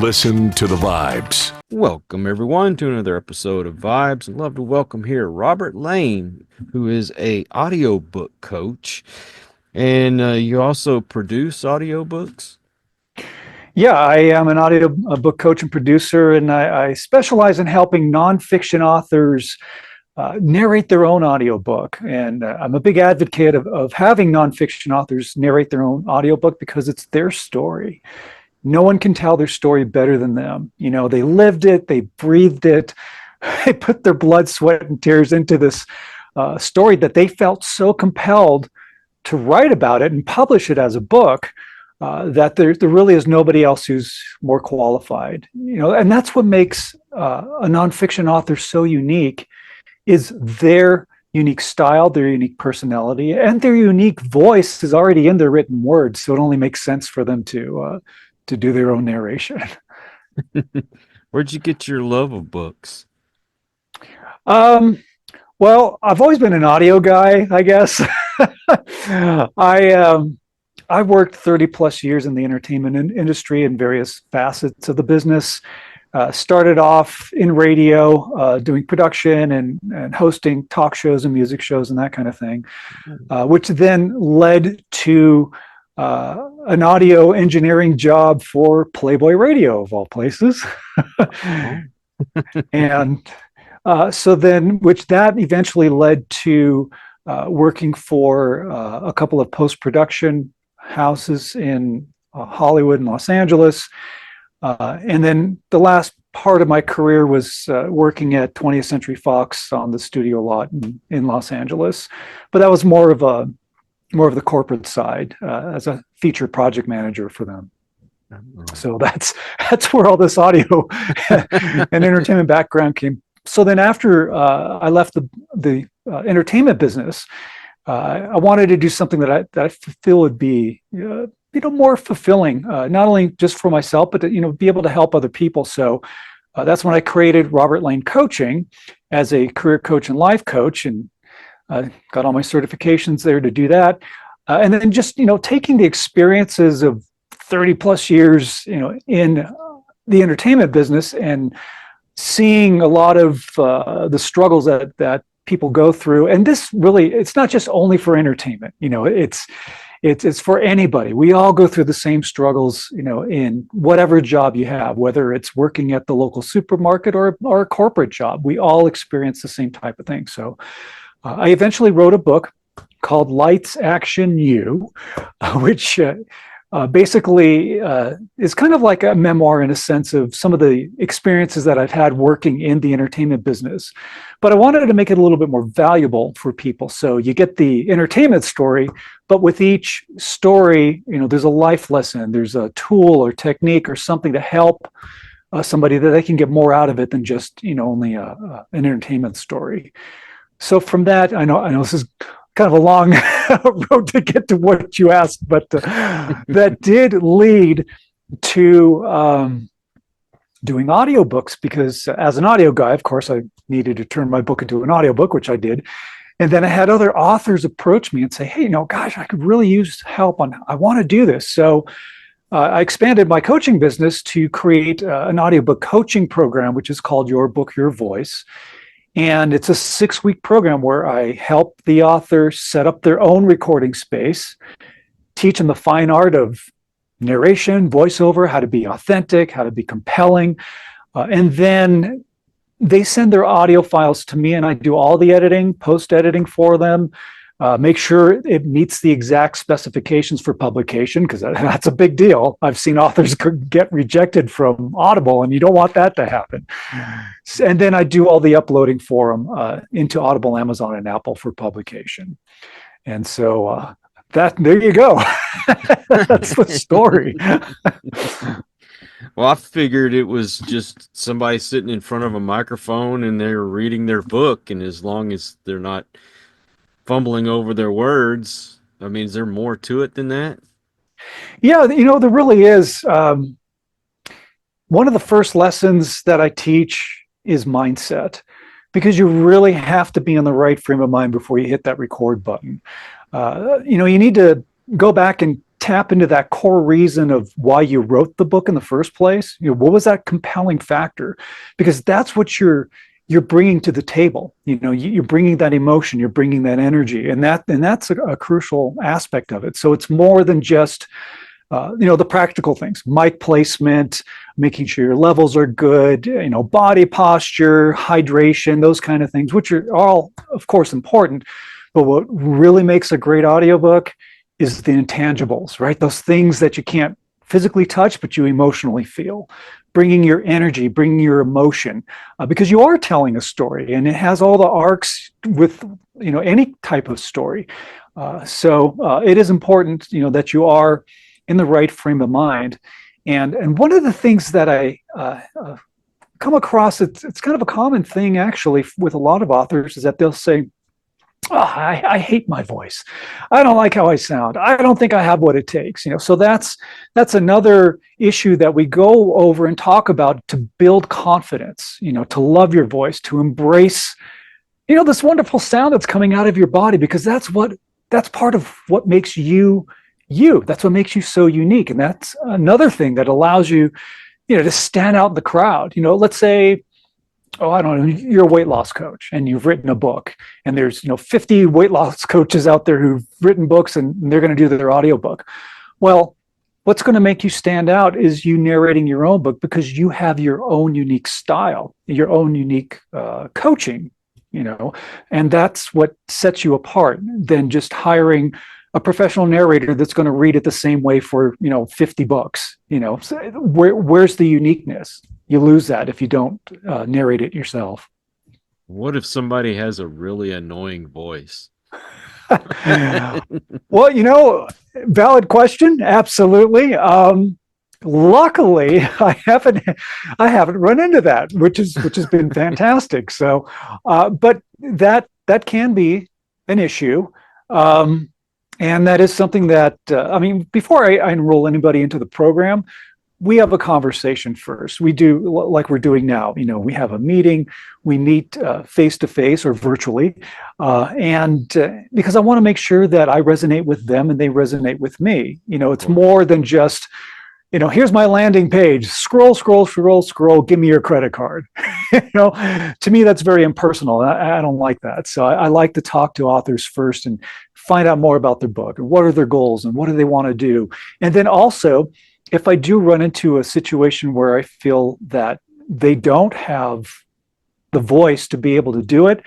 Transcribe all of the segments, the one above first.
Listen to the vibes. Welcome, everyone, to another episode of Vibes. I'd love to welcome here Robert Lane, who is a audiobook coach. And you also produce audiobooks? Yeah, I am an audiobook coach and producer, and I specialize in helping nonfiction authors narrate their own audiobook. And I'm a big advocate of having nonfiction authors narrate their own audiobook because it's their story. No one can tell their story better than them. You know, they lived it, they breathed it, they put their blood, sweat, and tears into this story that they felt so compelled to write about it and publish it as a book. That there really is nobody else who's more qualified, you know, and that's what makes a nonfiction author so unique is their unique style, their unique personality, and their unique voice is already in their written words. So it only makes sense for them to do their own narration. Where'd you get your love of books? Well, I've always been an audio guy, I guess. I worked 30 plus years in the entertainment industry in various facets of the business. Started off in radio, doing production and hosting talk shows and music shows and that kind of thing, which then led to an audio engineering job for Playboy Radio, of all places. And so then, which that eventually led to working for a couple of post-production houses in Hollywood and Los Angeles. And then the last part of my career was working at 20th Century Fox on the studio lot in Los Angeles. But that was more of the corporate side as a feature project manager for them. So that's where all this audio and entertainment background came. So then after I left the entertainment business, I wanted to do something that I feel would be more fulfilling, not only just for myself, but to, be able to help other people. So that's when I created Robert Lane Coaching as a career coach and life coach, and got all my certifications there to do that. And then just taking the experiences of 30 plus years in the entertainment business and seeing a lot of the struggles that people go through. And this really, it's not just only for entertainment, it's for anybody. We all go through the same struggles, in whatever job you have, whether it's working at the local supermarket or a corporate job. We all experience the same type of thing. So I eventually wrote a book called Lights, Action, You, which basically is kind of like a memoir in a sense of some of the experiences that I've had working in the entertainment business. But I wanted to make it a little bit more valuable for people. So you get the entertainment story, but with each story, there's a life lesson, there's a tool or technique or something to help somebody that they can get more out of it than just, only an entertainment story. So from that, I know this is kind of a long road to get to what you asked, but that did lead to doing audiobooks, because as an audio guy, of course, I needed to turn my book into an audiobook, which I did. And then I had other authors approach me and say, hey, gosh, I could really use help I want to do this. So I expanded my coaching business to create an audiobook coaching program, which is called Your Book, Your Voice. And it's a 6-week program where I help the author set up their own recording space, teach them the fine art of narration, voiceover, how to be authentic, how to be compelling. And then they send their audio files to me and I do all the editing, post-editing for them, make sure it meets the exact specifications for publication, because that's a big deal. I've seen authors get rejected from Audible, and you don't want that to happen. And then I do all the uploading for them into Audible, Amazon, and Apple for publication. And so there you go. That's the story. Well, I figured it was just somebody sitting in front of a microphone and they're reading their book, and as long as they're not fumbling over their words, I mean, is there more to it than that? Yeah, there really is. One of the first lessons that I teach is mindset, because you really have to be in the right frame of mind before you hit that record button. You need to go back and tap into that core reason of why you wrote the book in the first place. What was that compelling factor? Because that's what you're bringing to the table. You're bringing that emotion, you're bringing that energy, and that's a crucial aspect of it. So it's more than just the practical things, mic placement, making sure your levels are good, body posture, hydration, those kind of things, which are all, of course, important. But what really makes a great audiobook is the intangibles, right? Those things that you can't physically touch, but you emotionally feel. Bringing your energy, bringing your emotion, because you are telling a story, and it has all the arcs with any type of story. So it is important, that you are in the right frame of mind. And one of the things that I come across, it's kind of a common thing actually with a lot of authors, is that they'll say, oh, I hate my voice. I don't like how I sound. I don't think I have what it takes. So that's another issue that we go over and talk about to build confidence, to love your voice, to embrace, this wonderful sound that's coming out of your body, because that's part of what makes you. That's what makes you so unique. And that's another thing that allows you, to stand out in the crowd. Let's say, I don't know, you're a weight loss coach and you've written a book, and there's, 50 weight loss coaches out there who've written books and they're going to do their audiobook. Well, what's going to make you stand out is you narrating your own book, because you have your own unique style, your own unique coaching, and that's what sets you apart than just hiring a professional narrator that's going to read it the same way for 50 books. So where's the uniqueness? You lose that if you don't narrate it yourself. What if somebody has a really annoying voice? Well, valid question. Absolutely. Luckily, I haven't run into that, which has been fantastic. So, but that can be an issue. And that is something that, before I enroll anybody into the program, we have a conversation first. We do, like we're doing now. We have a meeting, we meet face-to-face or virtually. And because I want to make sure that I resonate with them and they resonate with me. It's more than just, here's my landing page, scroll, give me your credit card. To me, that's very impersonal. I don't like that. So I like to talk to authors first and find out more about their book and what are their goals and what do they want to do. And then also, if I do run into a situation where I feel that they don't have the voice to be able to do it,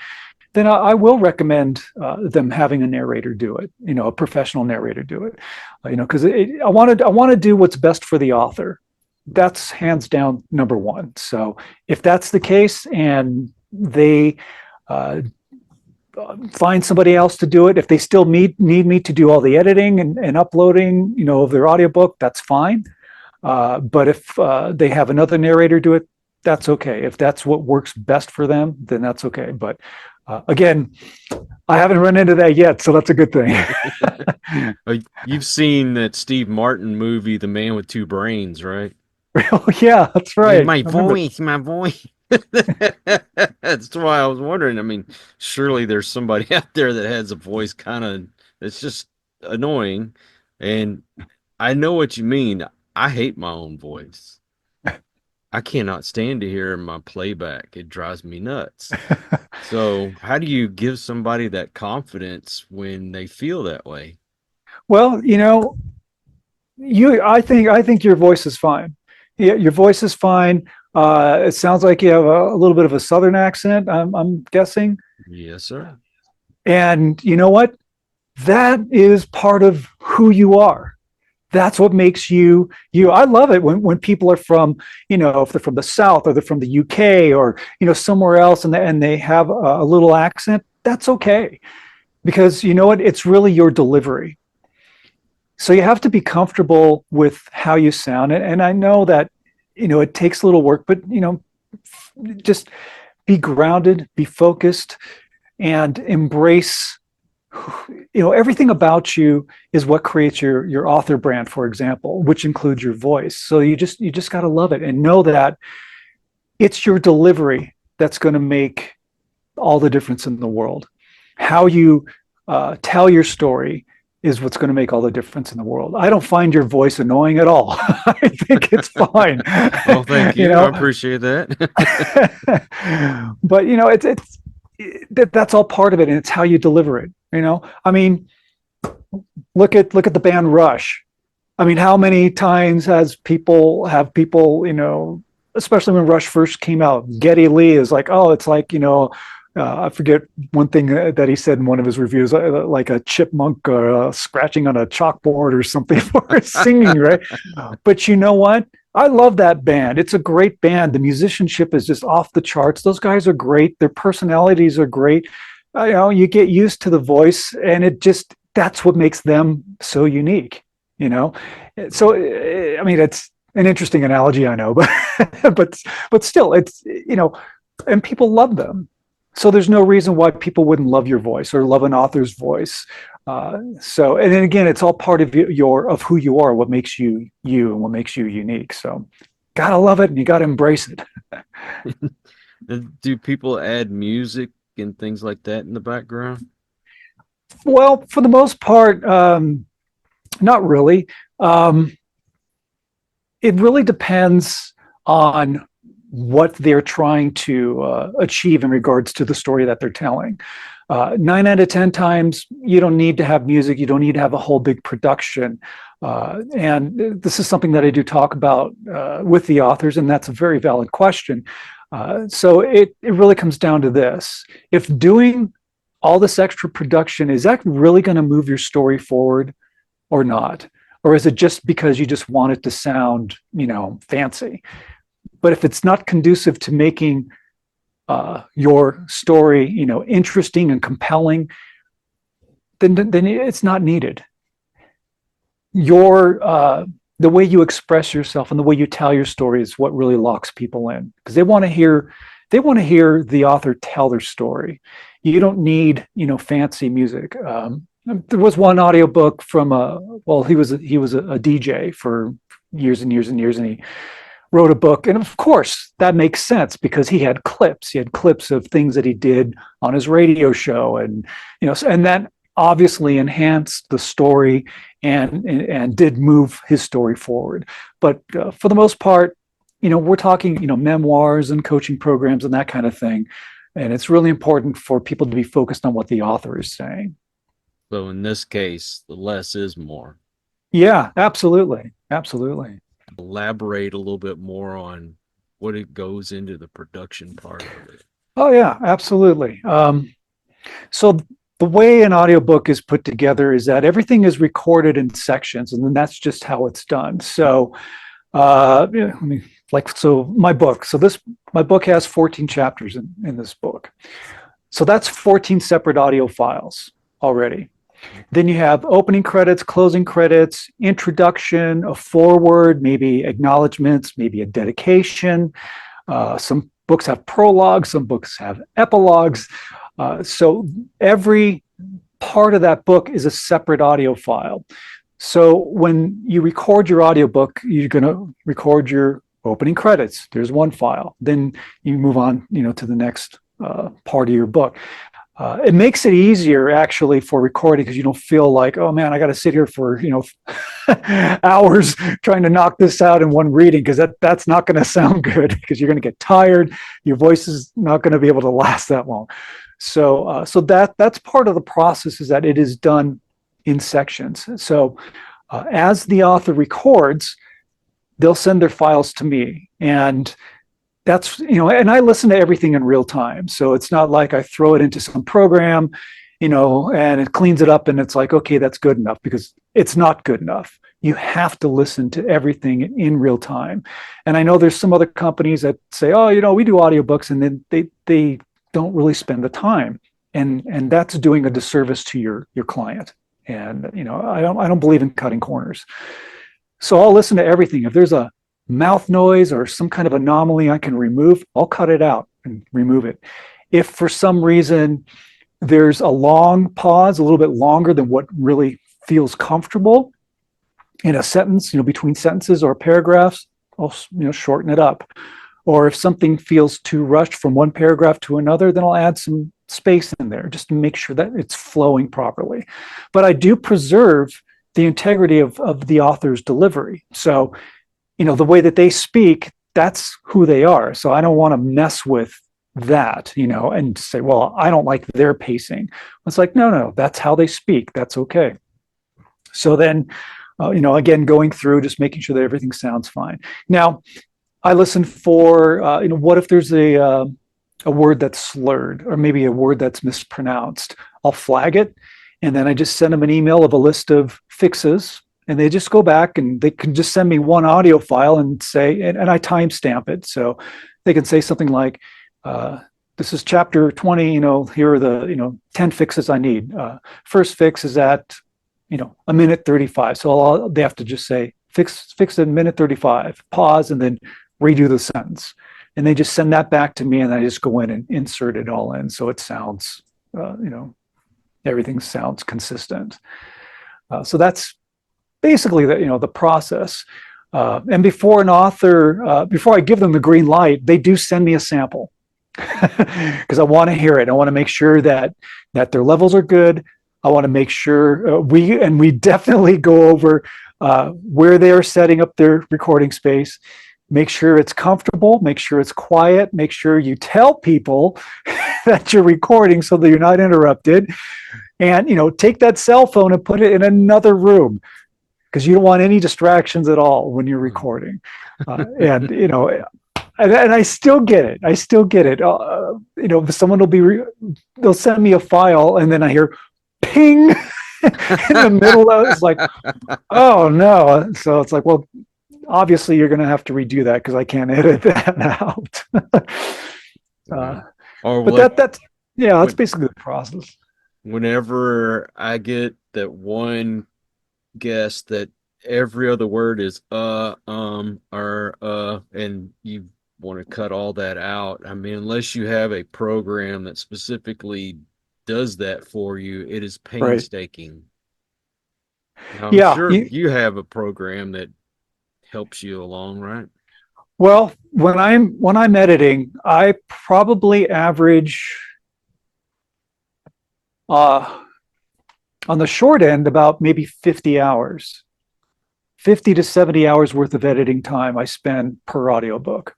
then I will recommend them having a narrator do it, a professional narrator do it, because I want to do what's best for the author. That's hands down number one. So if that's the case and they find somebody else to do it, if they still need me to do all the editing and uploading, of their audiobook, that's fine. But if they have another narrator do it, that's okay. If that's what works best for them, then that's okay. But again, I haven't run into that yet, so that's a good thing. You've seen that Steve Martin movie, The Man with Two Brains, right? Oh, yeah, that's right. My voice. That's why I was wondering. Surely there's somebody out there that has a voice that's just annoying. And I know what you mean. I hate my own voice. I cannot stand to hear my playback. It drives me nuts. So how do you give somebody that confidence when they feel that way? Well, I think your voice is fine. Yeah, your voice is fine. It sounds like you have a little bit of a Southern accent, I'm guessing. Yes, sir. And you know what? That is part of who you are. That's what makes you you. I love it when people are from, if they're from the South or they're from the UK or, somewhere else and they have a little accent, that's okay. Because you know what? It's really your delivery. So you have to be comfortable with how you sound. And I know that, it takes a little work, but, just be grounded, be focused, and embrace, everything about you is what creates your author brand, for example, which includes your voice. So you just got to love it and know that it's your delivery that's going to make all the difference in the world. How you tell your story is what's going to make all the difference in the world. I don't find your voice annoying at all. I think it's fine. Well, thank you. You know? I appreciate that. But that's all part of it, and it's how you deliver it. I mean, look at the band Rush. I mean, how many times have people, especially when Rush first came out, Geddy Lee is like, oh, it's like, I forget one thing that he said in one of his reviews, like a chipmunk scratching on a chalkboard or something for singing, right? But you know what? I love that band. It's a great band. The musicianship is just off the charts. Those guys are great. Their personalities are great. You get used to the voice, and that's what makes them so unique. So I mean, it's an interesting analogy, I know, but still, it's and people love them. So there's no reason why people wouldn't love your voice or love an author's voice. And then again, it's all part of of who you are, what makes you you, and what makes you unique. So gotta love it, and you gotta embrace it. Do people add music and things like that in the background? Well, for the most part, not really. It really depends on what they're trying to achieve in regards to the story that they're telling. 9 out of 10 times, you don't need to have music. You don't need to have a whole big production. And this is something that I do talk about with the authors, and that's a very valid question. So it really comes down to this. If doing all this extra production, is that really going to move your story forward or not? Or is it just because you just want it to sound, fancy? But if it's not conducive to making your story, interesting and compelling, then it's not needed. The way you express yourself and the way you tell your story is what really locks people in, because they want to hear the author tell their story. You don't need, fancy music. There was one audiobook from he was a DJ for years and years and years, and he wrote a book. And of course, that makes sense because he had clips. He had clips of things that he did on his radio show, and and that obviously enhanced the story and did move his story forward. But for the most part, we're talking memoirs and coaching programs and that kind of thing. And it's really important for people to be focused on what the author is saying. So in this case, the less is more. Yeah, absolutely. Absolutely. Elaborate a little bit more on what it goes into the production part of it. Oh, yeah, absolutely. So the way an audiobook is put together is that everything is recorded in sections, and then that's just how it's done. So, my book. So my book has 14 chapters in this book. So that's 14 separate audio files already. Then you have opening credits, closing credits, introduction, a foreword, maybe acknowledgments, maybe a dedication. Some books have prologues, some books have epilogues. So every part of that book is a separate audio file. So when you record your audiobook, you're going to record your opening credits. There's one file. Then you move on, to the next part of your book. It makes it easier actually for recording because you don't feel like, oh man, I got to sit here for hours trying to knock this out in one reading, because that's not going to sound good, because you're going to get tired. Your voice is not going to be able to last that long. So that's part of the process, is that it is done in sections. So as the author records, they'll send their files to me, and that's, and I listen to everything in real time. So it's not like I throw it into some program, and it cleans it up and it's like, okay, that's good enough, because it's not good enough. You have to listen to everything in real time. And I know there's some other companies that say, oh, we do audiobooks, and then they don't really spend the time. And that's doing a disservice to your client. And, I don't believe in cutting corners. So I'll listen to everything. If there's a mouth noise or some kind of anomaly I can remove, I'll cut it out and remove it. If for some reason there's a long pause, a little bit longer than what really feels comfortable in a sentence, between sentences or paragraphs, I'll shorten it up. Or if something feels too rushed from one paragraph to another, then I'll add some space in there just to make sure that it's flowing properly. But I do preserve the integrity of the author's delivery. So, the way that they speak, that's who they are. So I don't want to mess with that, and say, well, I don't like their pacing. It's like, no, that's how they speak. That's okay. So then, again, going through, just making sure that everything sounds fine. Now, I listen for, what if there's a word that's slurred or maybe a word that's mispronounced? I'll flag it. And then I just send them an email of a list of fixes, and they just go back and they can just send me one audio file and say, and I timestamp it. So they can say something like, this is chapter 20, here are the, 10 fixes I need. First fix is at, a minute 35. So they have to just say, fix at minute 35, pause, and then redo the sentence. And they just send that back to me, and I just go in and insert it all in. So it sounds, everything sounds consistent. So that's basically the process. And before an author, before I give them the green light, they do send me a sample because I want to hear it. I want to make sure that their levels are good. I want to make sure we definitely go over where they are setting up their recording space. Make sure it's comfortable, make sure it's quiet, make sure you tell people that you're recording so that you're not interrupted. And, take that cell phone and put it in another room because you don't want any distractions at all when you're recording. And I still get it. Someone they'll send me a file and then I hear ping in the middle of it. It's like, oh no. So it's like, well, obviously you're going to have to redo that because I can't edit that out. That's basically the process. Whenever I get that one guess that every other word is or and you want to cut all that out, I mean, unless you have a program that specifically does that for you, it is painstaking. Right. I'm sure you have a program that helps you along, right? Well, when I'm editing, I probably average on the short end about maybe 50 hours, 50 to 70 hours worth of editing time I spend per audiobook.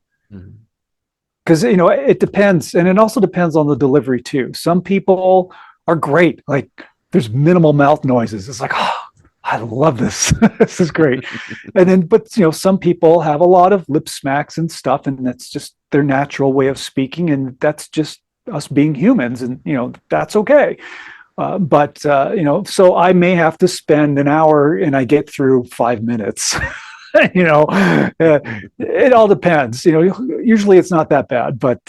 Because it depends, and it also depends on the delivery too. Some people are great, like there's minimal mouth noises. It's like, oh, I love this. This is great. And then, but some people have a lot of lip smacks and stuff, and that's just their natural way of speaking, and that's just us being humans, and that's okay. So I may have to spend an hour, and I get through 5 minutes. It all depends. Usually it's not that bad, but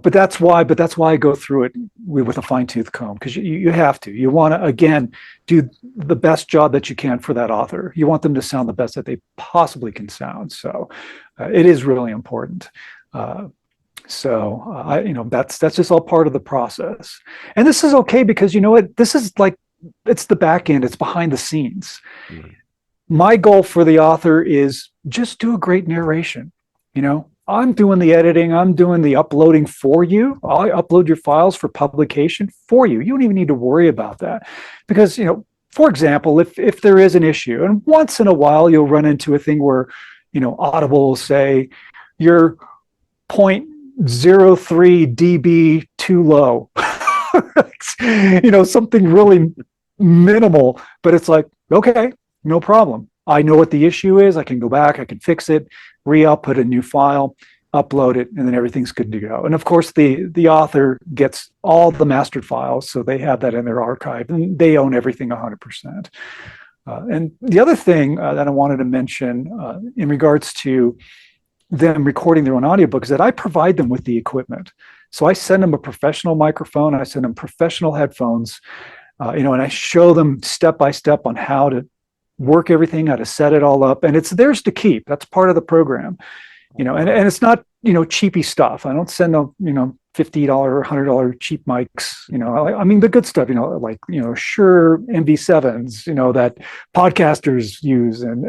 that's why I go through it with a fine-tooth comb, because you have to. You want to, again, do the best job that you can for that author. You want them to sound the best that they possibly can sound. So it is really important. That's just all part of the process. And this is okay because this is like, it's the back end, it's behind the scenes. Mm-hmm. My goal for the author is just do a great narration. I'm doing the editing, I'm doing the uploading for you. I'll upload your files for publication for you. You don't even need to worry about that. Because, for example, if there is an issue, and once in a while you'll run into a thing where, Audible will say, you're 0.03 dB too low. Something really minimal, but it's like, okay, no problem. I know what the issue is. I can go back, I can fix it, re-output a new file, upload it, and then everything's good to go. And of course, the author gets all the mastered files, so they have that in their archive, and they own everything 100%. And the other thing that I wanted to mention in regards to them recording their own audiobook is that I provide them with the equipment. So I send them a professional microphone, I send them professional headphones, and I show them step by step on how to work everything, how to set it all up, and it's theirs to keep. That's part of the program, and it's not, cheapy stuff. I don't send them, $50 or $100 cheap mics, I mean, the good stuff, Shure MV7s, that podcasters use, and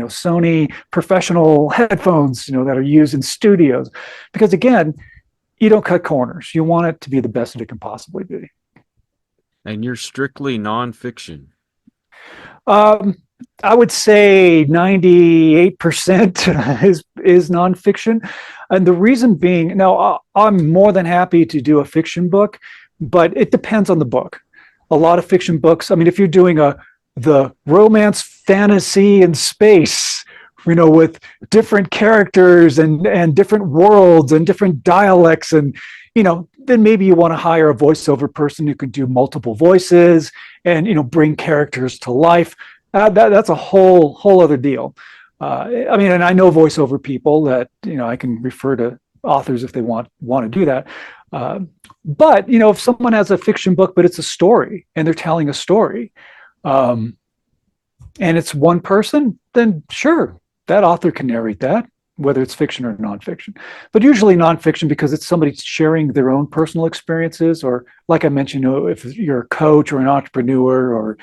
Sony professional headphones, that are used in studios. Because again, you don't cut corners. You want it to be the best that it can possibly be. And you're strictly nonfiction. I would say 98% is nonfiction. And the reason being, now I'm more than happy to do a fiction book, but it depends on the book. A lot of fiction books, I mean, if you're doing the romance fantasy in space, with different characters and different worlds and different dialects, and then maybe you want to hire a voiceover person who can do multiple voices and bring characters to life. That's a whole other deal. And I know voiceover people that I can refer to authors if they want to do that. But if someone has a fiction book, but it's a story and they're telling a story, and it's one person, then sure, that author can narrate that, whether it's fiction or nonfiction. But usually nonfiction, because it's somebody sharing their own personal experiences, or like I mentioned, if you're a coach or an entrepreneur or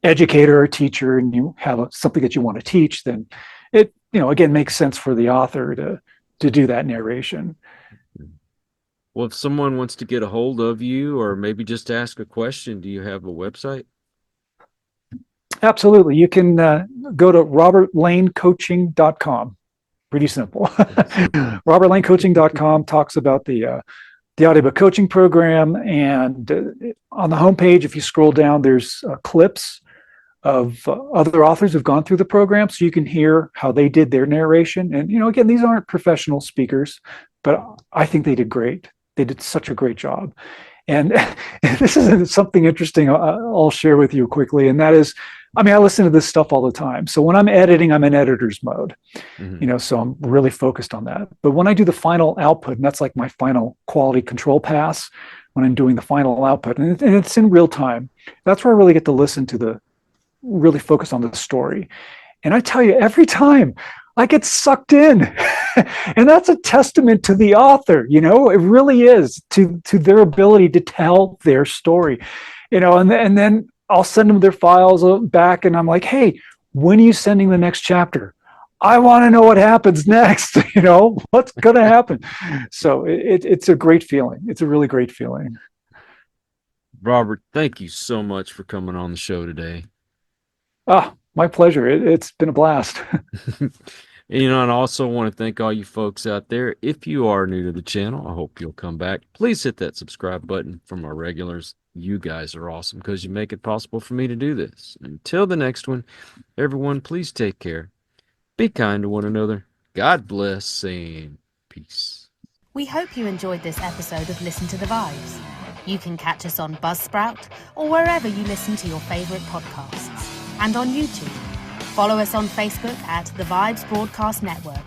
educator or teacher and you have something that you want to teach, then it, again, makes sense for the author to do that narration. Well, if someone wants to get a hold of you or maybe just ask a question, do you have a website? Absolutely. You can go to robertlanecoaching.com. Pretty simple. robertlanecoaching.com talks about the audiobook coaching program. And on the homepage, if you scroll down, there's clips of other authors who've gone through the program, so you can hear how they did their narration. And, again, these aren't professional speakers, but I think they did great. They did such a great job. And this is something interesting I'll share with you quickly. And that is, I listen to this stuff all the time. So when I'm editing, I'm in editor's mode, so I'm really focused on that. But when I do the final output, and that's like my final quality control pass, when I'm doing the final output, and it's in real time, that's where I really get to listen to really focus on the story. And I tell you, every time I get sucked in, and that's a testament to the author, it really is to their ability to tell their story, and then I'll send them their files back and I'm like, hey, when are you sending the next chapter? I want to know what happens next. What's going to happen? So it's a great feeling. It's a really great feeling. Robert, thank you so much for coming on the show today. My pleasure. It's been a blast. And I also want to thank all you folks out there. If you are new to the channel, I hope you'll come back. Please hit that subscribe button from our regulars. You guys are awesome because you make it possible for me to do this. Until the next one, everyone, please take care. Be kind to one another. God bless and peace. We hope you enjoyed this episode of Listen to the Vibes. You can catch us on Buzzsprout or wherever you listen to your favorite podcasts. And on YouTube. Follow us on Facebook at The Vibes Broadcast Network